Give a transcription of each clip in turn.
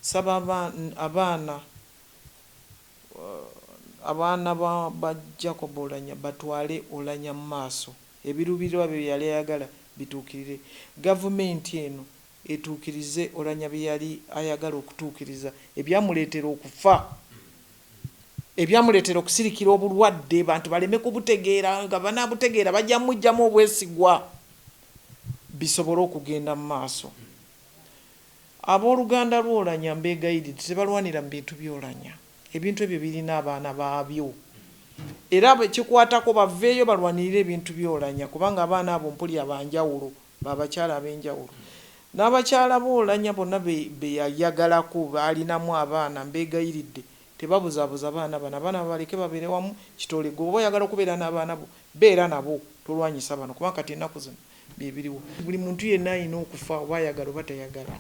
saba abaana ba Jacob Oulanyah batwale Oulanyah mu maaso ebirubirwa bye yali ayagala bituukirire. Gavumenti eno etuukirize Oulanyah bye yali ayagala okutuukiriza, ebyamuleetera okufa, ebyamuleetera okusirikira obulwadde, bantu baleme kubutegeera, nga banaabutegeera bajja mujjamu obwesigwa, bisobole okugenda mu maaso. Abooluganda lw'Oulanyah mbeegayiridde tebalwanira mu bintu by'Oulanyah. Ebintu ebyo birina abaana baabyo, era bekikwatako baveeyo balwanirire ebintu by'Oulanyah, kubanga abaana abo mpuli abanjawulo, babakyala ab'enjawulo. N'abakyala b'Oulanyah bonna be yayagalako baalinamu abaana mbeegayiridde tebabuzaabuza abaana bano, abaana baleke babeere wamu kitole. Gwe oba oyagala okubeera n'abaana bo beera nabo, tolwanyisa bano, kubanga kati ennaku zino bibiriwo. Buli muntu yenna alina okufa oba ayagala oba tayagala.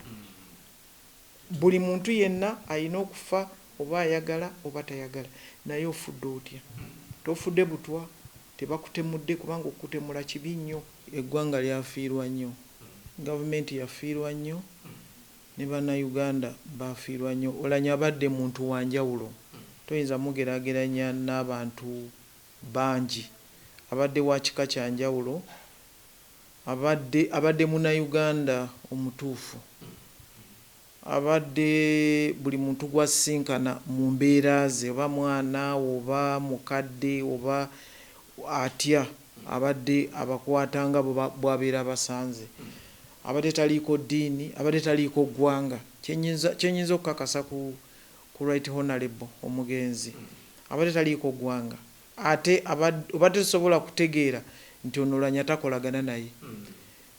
Buli muntu yenna alina okufa oba ayagala oba tayagala. Naye ofudde otya? Tofudde butwa, tebakutemudde, kubanga okutemula kibi nnyo. Eggwanga lyafiirwa nnyo, gavumenti yafiirwa nnyo, ne bannayuganda bafiirwa nnyo. Oulanyah abadde muntu wanjawulo, toyinza mugeraageranya n'abantu bangi. Abadde wa kika kya njawulo, abadde munnayuganda omutuufu, abadde buli muntu gw'asisinkana mu mbeera ze, oba mwana oba mukadde oba atya, abadde abakwatanga bw'abeera abasanze. Abadde taliiko ddiini, abadde taliiko ggwanga. Kyenyinza okukakasa ku Right Honorable omugenzi, abadde taliiko ggwanga. Ate obadde tosobola kutegeera nti ono Oulanyah takolagana naye.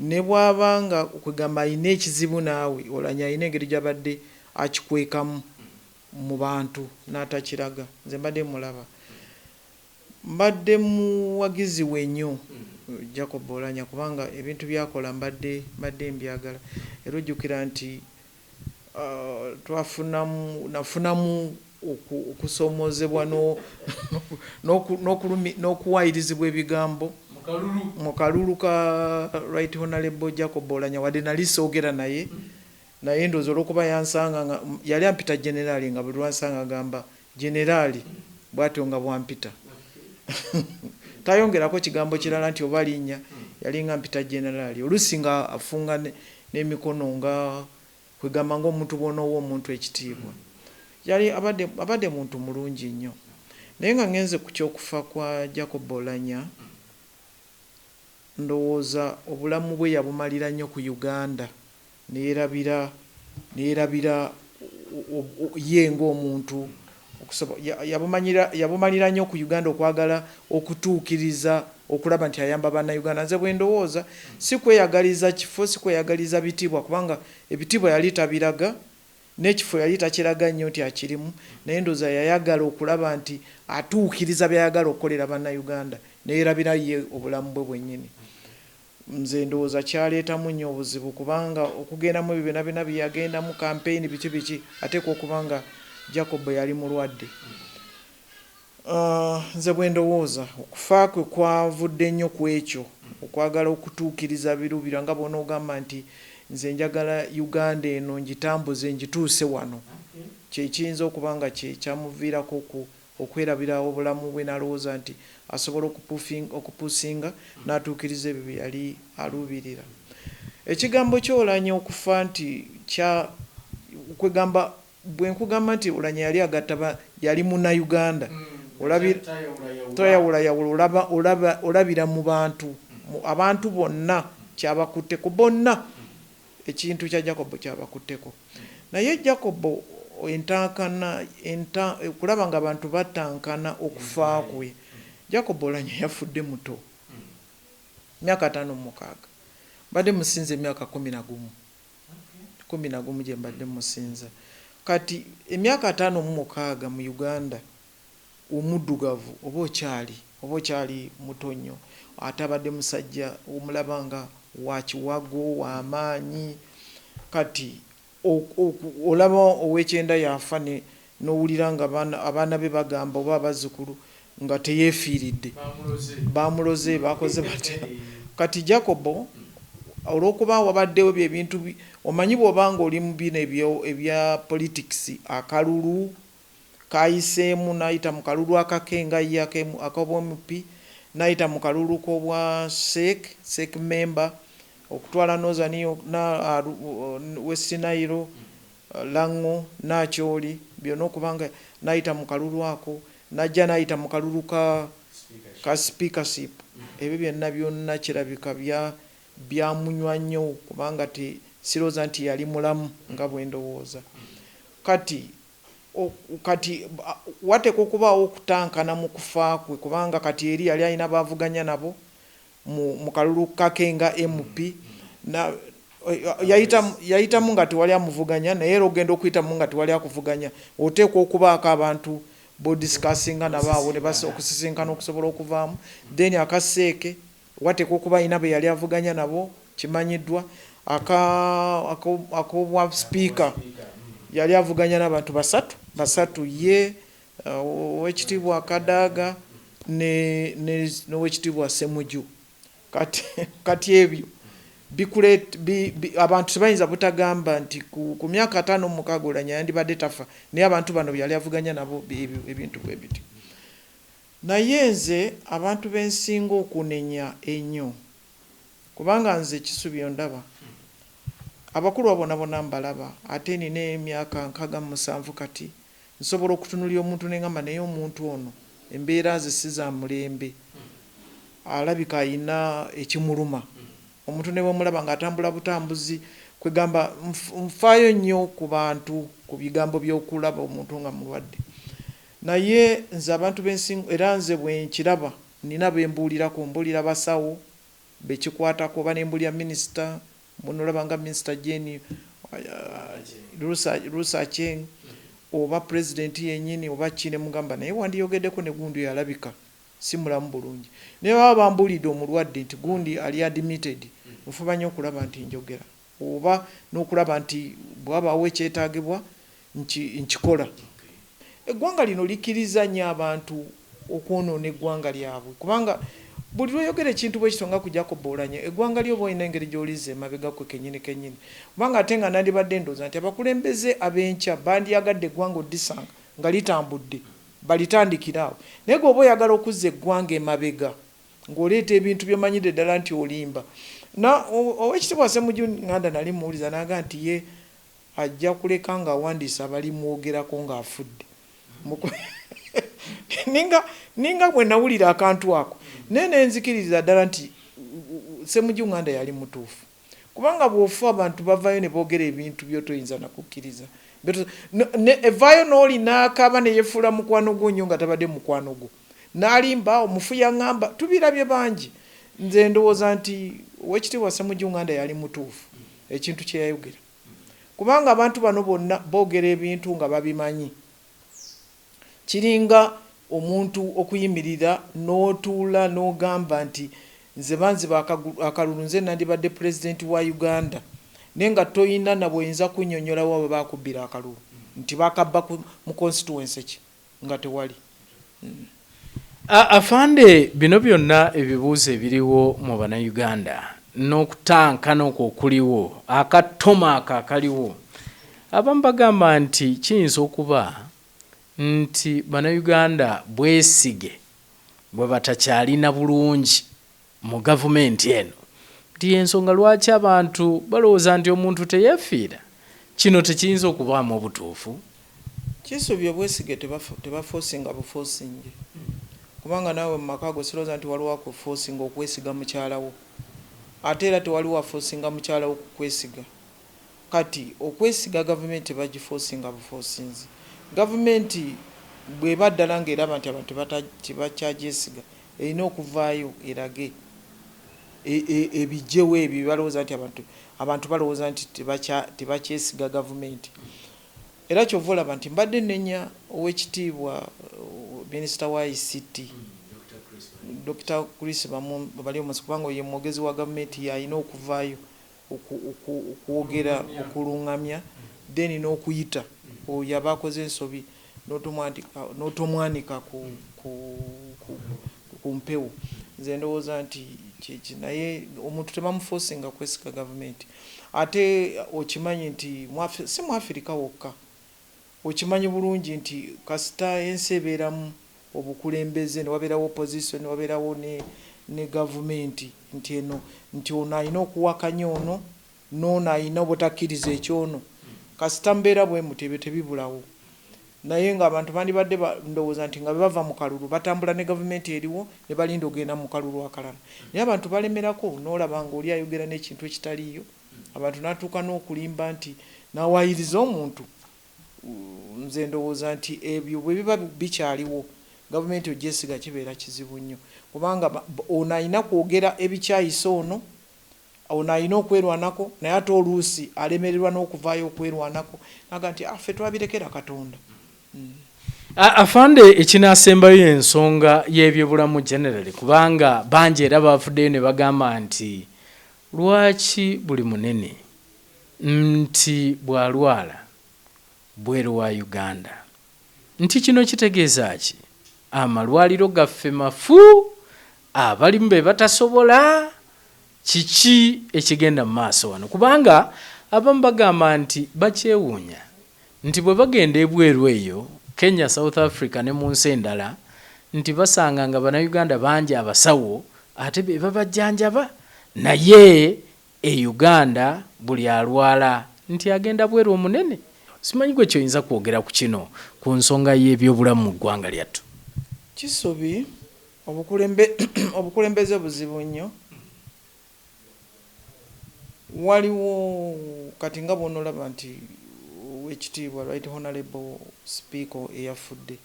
Ne bw'abanga okugamba alina ekizibu naawe, Oulanyah alina engeri gy'abadde akikwekamu mu bantu n'atakiraga. Nze mbadde mulaba, mbadde muwagizi we nnyo Jacob Oulanyah, kubanga ebintu byakola mbadde mbyagala. Era ojjukira nti nafunamu okusoomozebwa n'okuwayirizibwa ebigambo mu kalulu ka Right Honorable Jacob Oulanyah, wadde nali soogera naye ndowooza olw'okuba yansanga nga yali ampita generaali, nga buli lwansanga agamba generaali, bw'atyo nga bwampita. Tayongerako kigambo kirala nti oba linnya, yali nga mpita generaali. Oluusi nga afunga n'emikono nga kwegamba ng'omuntu bw'onoowa omuntu ekitiibwa. Yali abadde muntu mulungi nnyo. Naye nga ngenze ku ky'okufa kwa Jacob Oulanyah, ndowooza obulamu bwe yabumalira nnyo ku Uganda, neerabira ye ng'omuntu. Yabumalira nnyo ku Uganda okwagala okutuukiriza, okulaba nti ayamba bannayuganda. Nze bwe ndowooza si kweyagaliza kifo, si kweyagaliza bitiibwa, kubanga ebitiibwa yali tabiraga, n'ekifo yali takiraga nnyo nti akirimu, naye ndowooza yayagala okulaba nti atuukiriza byayagala okukolera bannayuganda, neerabira ye obulamu bwe bwennyini. Nze ndowooza kyaleetamu nnyo obuzibu, kubanga okugendamu ebyo byonna bye yagendamu kampeyini biki ateeka okubanga Jacob yali mulwadde. Nze bwe ndowooza okufa kwe kwavudde nnyo ku ekyo, okwagala okutuukiriza birubira, nga bw'onoogamba nti nze njagala Uganda eno ngitambuze ngituuse wano. Kye kiyinza okuba nga kye kyamuviirako okwerabira obulamu bwe, n'alowooza nti asobola okupuusinga n'atuukiriza ebyo bye yali aluubirira. Ekigambo ky'Oulanyah okufa nti kwegamba, bwe nkugamba nti Oulanyah yali agatta, yali munnayuganda, toyawulayawula, olabira mu bantu, abantu bonna kyabakutteko, bonna ekintu kya Jacob kyabakutteko. Naye Jacob okulaba nga abantu batankana okufa kwe, Jacob Oulanyah yafudde muto, myaka 56. Mbadde musinza emyaka 11 gye mbadde musinza. Kati emyaka 56 mu Uganda, omuddugavu oba okyali muto nnyo, ate abadde musajja omulaba nga wa kiwago, w'amaanyi. Kati olaba ow'ekyenda yafa, n'owulira nga abaana be bagamba oba abazzukulu nga teyeefiiridde, bamuloze, bakoze batya. Kati Jacob olwokuba wabaddewo byebintu omanyi bw'obanga oli mu bino ebya politics akalulu kayiseemu n'ayita mu kalulu akakenga ye ak'obwMP n'ayita mu kalulu k'obwa sek member okutwala Nozaniyo na West Nile Lango Nacholi byonna okubanga n'ayita mu kalulu ako najja n'ayita mu kalulu ka speakership ebyo byonna kirabika byamunywa nnyo kubanga sirowooza nti yali mulamu nga bwe ndowooza kati wateeka okubaawo okutankana mu kufa kwe kubanga kati eri yali alina baavuganya nabo mu kalulu kakenga MP yayitamu nga tewali amuvuganya naye era ogenda okuyitamu nga tewali akuvuganya oteekwa okubaako abantu bodisikasinga nabaawo ne okusisinkana okusobola okuvaamu then akaseeke wateekwa okuba alina be yali avuganya nabo kimanyiddwa ak'obwa speaker yali avuganya n'abantu basatu ye owekitiibwa Kadaga n'owekitiibwa Ssemuju kati ebyo abantu tebayinza butagamba nti ku myaka 56 Oulanyah yandibadde tafa naye abantu bano yali avuganya nabo ebintu bwe biti naye nze abantu bensinga okunenya ennyo kubanga nze Kisubyo ndaba abakulu abona mbalaba ate nina emyaka 67 kati nsobola okutunulira omuntu n'engamba naye omuntu ono embeera ze si za mulembe alabika ayina ekimuluma omuntu ne bwemulaba ng'atambula butambuzi kwegamba nfaayo nnyo ku bantu ku bigambo by'okulaba omuntu nga mulwadde naye nze abantu bensinga era nze bwe nkiraba nina mbuulira basawo bekikwatako oba ne mbuulira minisita bunolaba nga minisita Jane Rusacheng oba president yennyini oba kine mugamba naye wandiyogeddeko ne gundi yalabika si mulamu bulungi naye baba bambuulidde omulwadde nti gundi ali admitted nfuba nnyo okulaba nti njogera oba n'okulaba nti bwabaawo ekyetaagibwa nkikola eggwanga lino likkiriza nnyo abantu okwonoona eggwanga lyabwe kubanga buli lweyogera ekintu bwe kito nga kujjako Oulanyah eggwanga lyo oba olina engeri gy'oliza emabegako kennyini kubanga ate nga nandibadde ndowooza nti abakulembeze ab'enkya bandyagadde eggwanga oddisanga nga litambudde balitandikira awo naye gwe oba oyagala okuzza eggwanga emabega ng'oleeta ebintu by'omanyidde ddala nti olimba owekitiibwa Ssemuju nganda nali muwuliza naga nti ye ajja kuleka ng'awandiisa abalimwogerako ng'afudde ninga bwe nawulira akantu ako naye nenzikiriza ddala nti Ssemuju nganda yali mutuufu kubanga bw'ofa abantu bavayo ne boogera ebintu byotoyinza nakukkiriza evaayo n'oli n'akaaba ne yefuula mukwano gwo nnyo nga tabadde mukwano gwo n'alimba omufu yaŋŋamba tubirabye bangi nze ndowooza nti owekitiibwa Ssemuju nganda yali mutuufu ekintu kye yayogera kubanga abantu bano bonna boogera ebintu nga babimanyi kiringa omuntu okuyimirira n'otuula n'ogamba nti nze banziba akalulu nze nandibadde president wa Uganda naye nga toyina nabweyinza kunnyonnyolawo abo bakubbira akalulu nti bakabba mu constituency ki nga tewali afande bino byonna ebibuuzo ebiriwo mu Bannayuganda n'okutankana okwo okuliwo akatoma akaliwo abamu bagamba nti kiyinza okuba nti Bannayuganda bwesige bwe batakyalina bulungi mu gavumenti eno nti ensonga lwaki abantu balowooza nti omuntu teyeefiira kino tekiyinza okubaamu obutuufu Kisubyo bwesige tebafosinga bufosinge kubanga naawe mu maka go sirowooza nti waliwo akufosinga okwesiga mukyalawo ate era tewaliwo afosinga mukyalawo kukwesiga kati okwesiga gavumenti tebagifosinga bufosinzi gavumenti bw'eba ddala ng'eraba nti abantu tebakyagyesiga erina okuvaayo erage ebijjewo ebyo balowooza nti abantu balowooza nti tebakyesiga gavumenti era kyova olaba nti mbadde nenya owekitiibwa minisita wa ICT Dr. Chris bali omusi kubanga ye mwogezi wa gavumenti yalina okuvaayo okwogera okuluŋŋamya then n'okuyita oyo aba akoze ensobi n'otomwanika ku mpewo nze ndowooza nti naye omuntu tebamuforcinga kwesiga gavumenti. Ate okimanyi nti si mu Africa wokka, okimanyi bulungi nti kasita ensi ebeeramu obukulembeze ne wabeerawo opposition ne wabeerawo ne gavumenti nti eno nti ono alina okuwakanya ono n'ono alina obutakkiriza ekyono, kasita mbeera bwe mutebe tebibulawo. Naye ng'abantu bandibadde ndowooza nti nga bava mu kalulu batambula ne gavumenti eriwo ne balinda ogenda mu kalulu akalala. Naye abantu balemerako n'olaba ng'oli ayogera n'ekintu ekitaliiyo, abantu n'atuuka n'okulimba nti n'awayiriza omuntu. Nze ndowooza nti ebyo bwe biba bikyaliwo gavumenti ogyesiga kibeera kizibu nnyo, kubanga ono alina kwogera ebikyayisa ono alina okwerwanako, naye ate oluusi alemererwa n'okuvaayo okwerwanako naga nti ffe twabirekera Katonda. Afande, ekinaasembayo ensonga y'ebyobulamu generally, kubanga bangi era bavuddeyo ne bagamba nti lwaki buli munene nti bw'alwala bweru wa Uganda, nti kino kitegeeza ki? Amalwaliro gaffe mafu, abalimu be batasobola, kiki ekigenda mu maaso wano? Kubanga abamu bagamba nti bakyewuunya nti bwe bagenda ebweru eyo Kenya, South Africa ne mu nsi endala, nti basanga nga bannayuganda bangi abasawo ate be babajjanjaba, naye e Uganda buli alwala nti agenda bweru omunene. Simanyi gwe kyoyinza kwogera ku kino ku nsonga y'ebyobulamu mu ggwanga lyattu. Kisobi obukulembeze buzibu nnyo. Waliwo kati nga bw'onolaba nti ekitiibwa Right Honorable Speaker eyafudde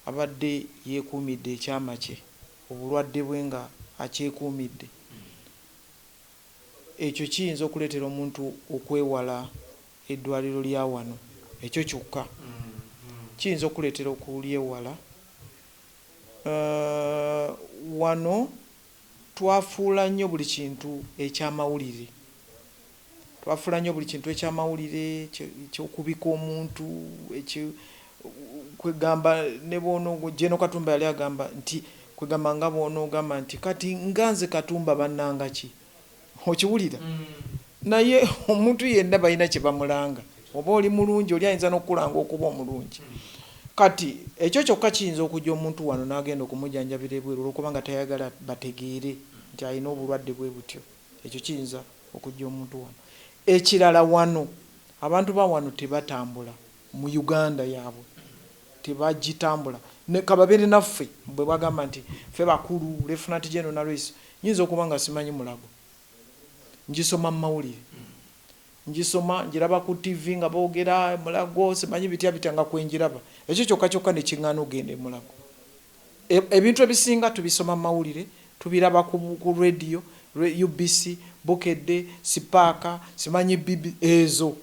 abadde yeekuumidde ekyama kye, obulwadde bwe nga akyekuumidde. Ekyo kiyinza okuleetera omuntu okwewala eddwaliro lya wano, ekyo kyokka kiyinza okuleetera okulyewala. Wano twafuula nnyo buli kintu ekyamawulire, ekyokubika omuntu, kwegamba ne bono Jeno Katumba yali agamba nti kwegamba nga bono ogamba nti kati nganze Katumba bannanga ki, okiwulira? Naye omuntu yenna balina kye bamulanga, oba oli mulungi oli ayinza n'okulanga okuba omulungi. Kati ekyo kyokka kiyinza okujja omuntu wano n'agenda okumujjanjabira ebweru olwokubanga tayagala bategeere nti alina obulwadde bwe butyo. Ekyo kiyinza okujja omuntu wano. Ekirala wano abantu ba wano tebatambula mu Uganda yaabwe, tebagitambula. Kababeere naffe bwe bagamba nti ffe bakulu Lieutenant General Nalweyiso, nyinza okuba nga simanyi Mulago, ngisoma mu mawulire, ngisoma njiraba ku TV nga boogera Mulago, simanyi bitya nga kwenjiraba. Ekyo kyokka ne kiŋŋaana ogende Mulago. Ebintu ebisinga tubisoma mu mawulire, tubiraba ku radio, UBC, Bukedde, Sipaaka, simanyi Bibi, ezo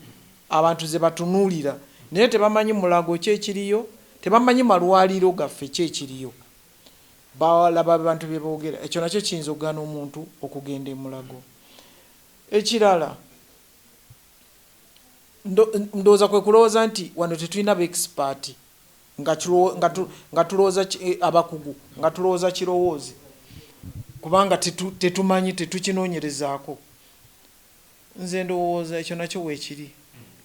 abantu ze batunuulira, naye tebamanyi Mulago kyekiriyo, tebamanyi malwaliro gaffe kyekiriyo. Balaba abantu bye boogera. Ekyo nakyo kiyinza okugaana omuntu okugenda e Mulago. Ekirala ndowooza kwe kulowooza nti wano tetulina ba-expert nga tulowooza abakugu, nga tulowooza kirowoozi, kubanga tetumanyi, tetukinoonyerezaako. Nze ndowooza ekyo nakyo weekiri.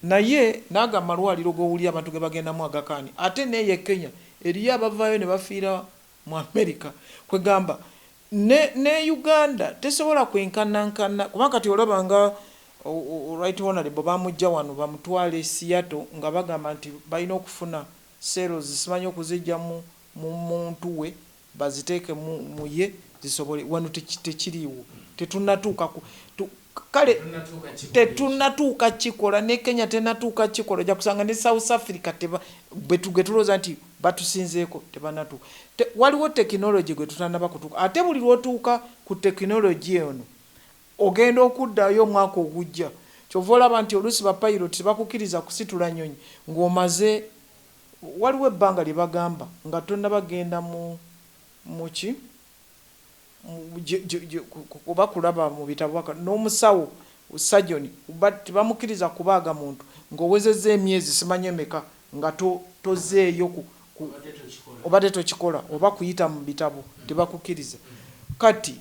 Naye naaga amalwaliro g'owulira abantu ge bagendamu agakaani, ate neeye Kenya eriyo abavaayo ne bafiira mu America. Kwegamba ne Uganda tesobola kwenkanankana, kubanga kati olaba nga Right Honorable bamujja wano bamutwale Seattle nga bagamba nti balina okufuna cells simanyi okuzijja mu muntu we baziteeke mu ye zisobole. Wano tekiriiwo, tetunnatuuka kale tetunnatuuka kikola, ne Kenya tenatuuka kikola, ojja kusanga ne South Africa gwe tulowooza nti batusinzeeko tebannatuuka. Waliwo tekinologi gwe tutannaba kutuuka, ate buli lwotuuka ku tekinologi eno ogenda okuddayo omwaka ogujja. Kyova olaba nti oluusi bapayiroti tebakukkiriza kusitula nnyonyi ng'omaze, waliwo ebbanga lye bagamba nga tonnabagenda muki oba kulaba mu bitabo n'omusawo sajoni tebamukkiriza kubaaga muntu ng'owezezza emyezi simanyi emeka nga tozeeyo oba tetokikola oba kuyita mu bitabo, tebakukkiriza. kati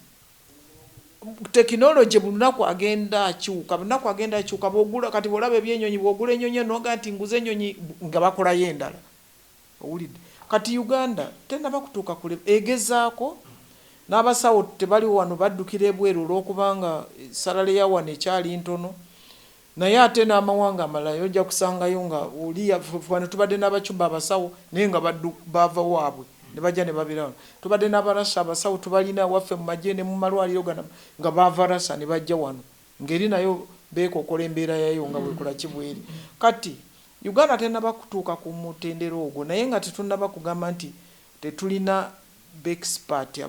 technology bunaku agenda akyuka bwogula kati bwolaba ebyenyonyi bwogula ennyonyi noga nti nguze ennyonyi nga bakolayo endala owulidde kati Uganda tenaba kutuuka kule egezaako n'abasawo tebali wano baddukira ebweru olw'okubanga salale ya wano ekyali ntono naye ate n'amawanga amalala ojja kusangayo nga oli wano tubadde n'abakyuba abasawo naye nga bava waabwe ne bajja ne babirawo tubadde n'abarasa abasawo tubalina waffe mu magye ne mu malwaliro gana nga bava rasa ne bajja wano ngeri nayo beekokola embeera yayo nga bwekola kibweri kati Uganda tenaba kutuuka ku mutendero ogwo naye nga tetunaba kugamba nti tetulina expert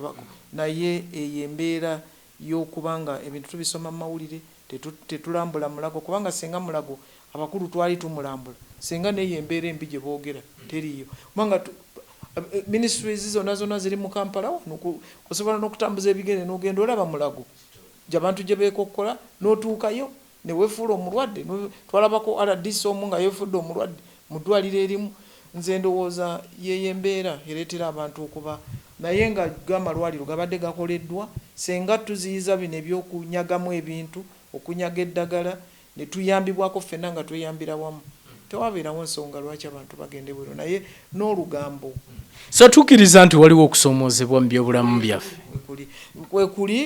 naye eyo embeera y'okubanga ebintu tubisoma mu mawulire tetulambula mulago kubanga senga mulago abakulu twali tumulambula senga neyo embeera embi gye boogera teriyo kubanga ministries zonna ziri mu Kampala osobola n'okutambuza ebigere n'ogenda olaba mulago gy'abantu gye beekokkola n'otuukayo ne weefuula omulwadde twalabako RDC omu nga yeefudde omulwadde mu ddwaliro erimu nze ndowooza yeyo embeera ereetera abantu okuba naye nga g'amalwaliro gabadde gakoleddwa senga tuziyiza bino ebyokunyagamu ebintu okunyaga eddagala ne tuyambibwako ffenna nga tweyambira wamu tewabeerawo nsonga lwaki abantu bagende bwero naye n'olugambo so tukkiriza nti waliwo okusoomoozebwa mu byobulamu byaffe kwekuli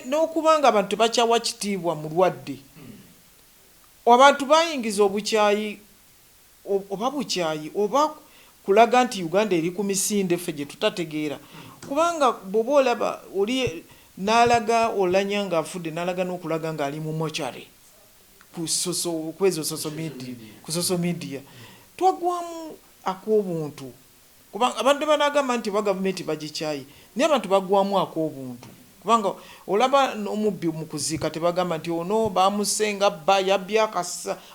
n'okubanga abantu tebakyawa kitiibwa mulwadde abantu bayingiza obukyayi oba kulaga nti Uganda eri ku misinde ffe gye tutategeera kubanga bw'oba olaba oli n'alaga Oulanyah nga afudde n'alaga n'okulaga ng'ali mu mochari ku social media twagwamu ak'obuntu kubanga abantu banagamba nti gavumenti bagikyayi naye abantu bagwamu ak'obuntu kubanga olaba omubbi mu kuziika tebagamba nti ono bamusenga bba yabbye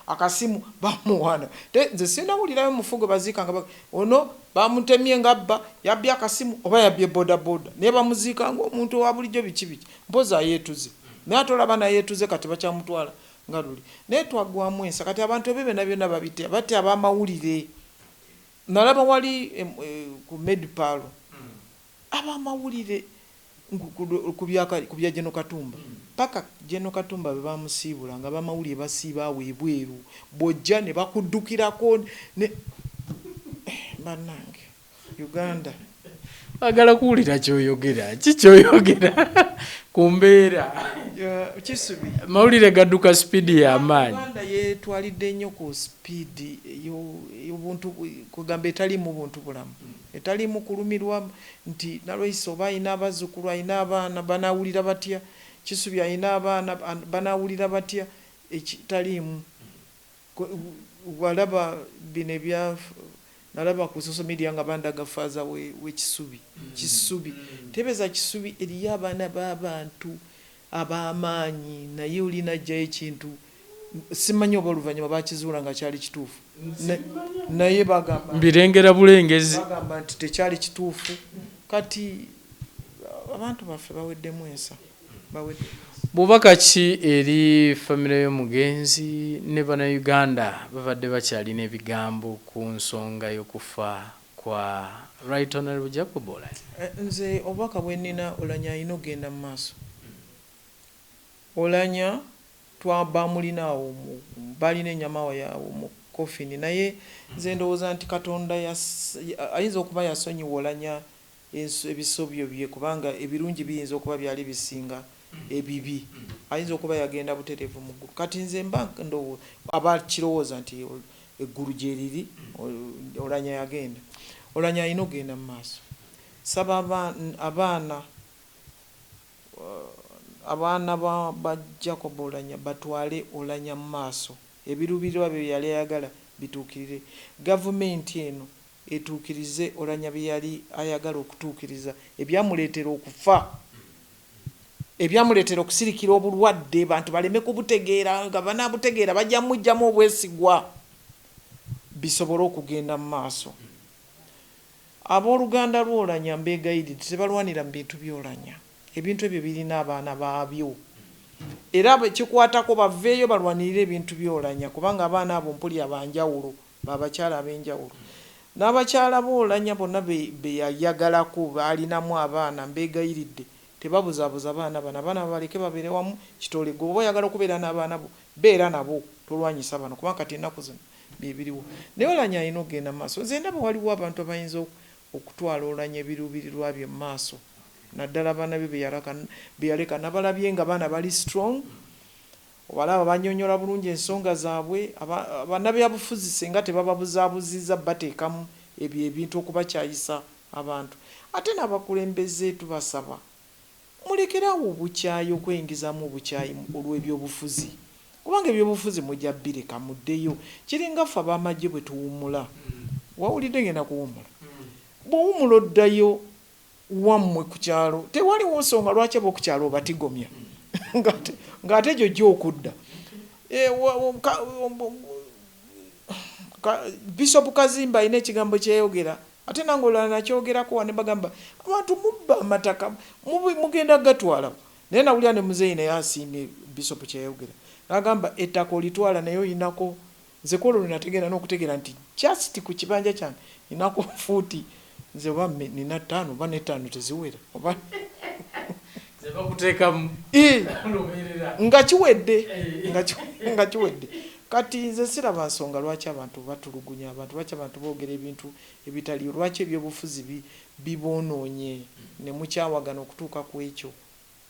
akasimu bamuwana nze sinawulirayo mufugo baziika nga ono bamutemye nga bba yabbye akasimu oba yabbye bodaboda naye bamuziika ngaomuntu owa bulijjo biki mpozi ayeetuze naye ate olaba nayeetuze kati bakyamutwala nga luli naye twagwamu ensa kati abantu ebyo byonna babitya bati abamawulire nalaba wali ku medipalo abamawulire ku bya Jeno Katumba paka Jeno Katumba be bamusiibula nga bamawulire basiiba awo ebweru bojja ne bakuddukirako ne bannange Uganda agala kuwulira kyoyogera kikyoyogera ku mbeera kisubi mawulire gadduka sipiidi y'amaanyi Uganda yetwalidde nnyo ku sipiidi y'obuntu kugamba etalimu buntu bulamu etalimu kulumirwa nti Nalweyiso oba ayina abazzukulu ayina abaana banawulira batya kisubi ayina abaana banawulira batya ekitalimu walaba bino ebya nalaba ku social media nga bandaga faaza w'ekisubi kisubi tebeza kisubi eriyo abaana b'abantu ab'amaanyi naye olina ajjayo ekintu simanyi oba oluvannyuma bakizuula nga kyali kituufu naye bagamba mbirengera bulengezi bagamba nti tekyali kituufu kati abantu baffe baweddemu ensa bubaka ki eri famire y'omugenzi ne bannayuganda babadde bakyalina ebigambo ku nsonga y'okufa kwa Right Honorable Jacob Oulanyah? Nze obubaka bwe nnina Oulanyah alina okugenda mu maaso. Oulanyah twabamulina awo balina ennyama yawo mu kofini naye nze ndowooza nti Katonda ayinza okuba yasonyiwa Oulanyah ebisobyo bye kubanga ebirungi biyinza okuba byali bisinga ebibi ayinza okuba yagenda butereevu mu ggulu kati nze mba ndowooza abakirowooza nti eggulu gye riri Oulanyah yagenda Oulanyah alina okugenda mu maaso saba abaana ba Jacob Oulanyah batwale Oulanyah mu maaso ebirubirwa bye yali ayagala bituukirire gavumenti eno etuukirize Oulanyah bye yali ayagala okutuukiriza ebyamuleetera okufa ebyamuleetera okusirikira obulwadde bantu baleme kubutegeera nga banaabutegeera bajja mujjamu obwesigwa bisobole okugenda mu maaso abooluganda lw'Oulanyah mbeegayirira tebalwanira mu bintu by'Oulanyah ebintu ebyo birina abaana baabyo era kikwatako baveeyo balwanirire ebintu by'Oulanyah kubanga abaana abo mpuli abanjawulo babakyala ab'enjawulo n'abakyala b'Oulanyah bonna beyayagalako balinamu abaana mbeegayiridde tebabuzaabuza abaana bano abaana baleke babeere wamu kitole gwe oba oyagala okubeera n'abaana bo beera nabo tolwanyisa bano kuba kati ennaku zino bibiriwo naye Oulanyah alina okugenda mu maaso nze ndaba waliwo abantu abayinza okutwala Oulanyah ebiruubirirwa bye mu maaso naddala abaana be beyaleka nabalabye nga baana bali strong obalaba banyonyola bulungi ensonga zaabwe bannabyabufuzi singa tebababuzaabuziza bateekamu ebyo ebintu okubakyayisa abantu ate n'abakulembeze tubasaba mulekerawo obukyayi okweyingizamu obukyayi olw'ebyobufuzi kubanga ebyobufuzi mujja bireka muddeyo kiringa ffe ab'amagye bwe tuwummula wawulidde ngenda kuwummula bw'owummula oddayo wammwe ku kyalo tewaliwo nsonga lwaki ab'okukyalo obatigomya ng'ate gyo jjo okudda Bishop Kazimba alina ekigambo kyeyogera ate nange olala nakyogerako wane bagamba abantu mubba amataka mugenda gatwala naye nawulira ne muzeeyi naye asiimye Bishop kyeyogera n'agamba ettaka olitwala naye oyinako nze kwolwo nategeera n'okutegeera nti just ku kibanja kyange inako fuuti nze oba nina 5 oba ne 5 teziwera oba nga kiwedde kati nze siraba nsonga lwaki abantu batulugunya abantu lwaki abantu boogera ebintu ebitaliyo lwaki ebyobufuzi biboonoonye ne mukyawagana okutuuka ku ekyo